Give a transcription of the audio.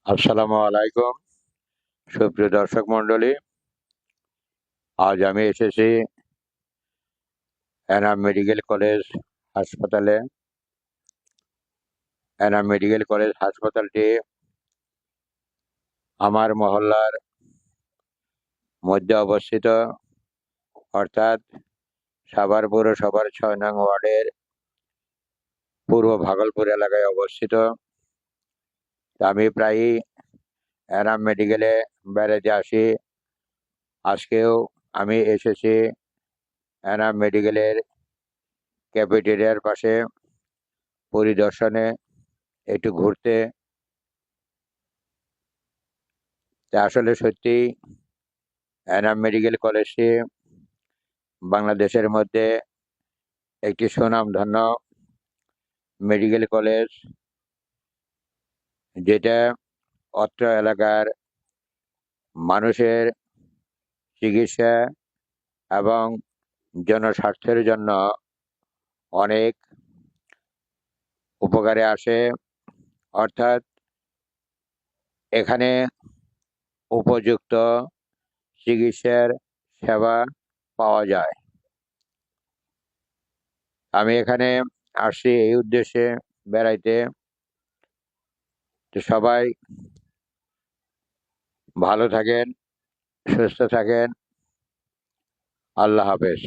আসসালামু আলাইকুম, সুপ্রিয় দর্শক মণ্ডলী। আজ আমি এসেছি এনাম মেডিকেল কলেজ হাসপাতালে। এনাম মেডিকেল কলেজ হাসপাতালটি আমার মহল্লার মধ্যে অবস্থিত, অর্থাৎ সাভার পৌরসভার ৬ নং ওয়ার্ডের পূর্ব ভাগলপুর এলাকায় অবস্থিত। আমি প্রায়ই এনাম মেডিকেলে বেড়াতে আসি। আজকেও আমি এসেছি এনাম মেডিকেলের ক্যাফেটেরিয়ার পাশে পরিদর্শনে, একটু ঘুরতে। তা আসলে সত্যি এনাম মেডিকেল কলেজটি বাংলাদেশের মধ্যে একটি সুনামধন্য মেডিকেল কলেজ, যেটা অত্র এলাকার মানুষের চিকিৎসা এবং জনস্বাস্থ্যের জন্য অনেক উপকারে আসে। অর্থাৎ এখানে উপযুক্ত চিকিৎসার সেবা পাওয়া যায়। আমি এখানে আসছি এই উদ্দেশ্যে, বেড়াইতে। তো সবাই ভালো থাকেন, সুস্থ থাকেন। আল্লাহ হাফেজ।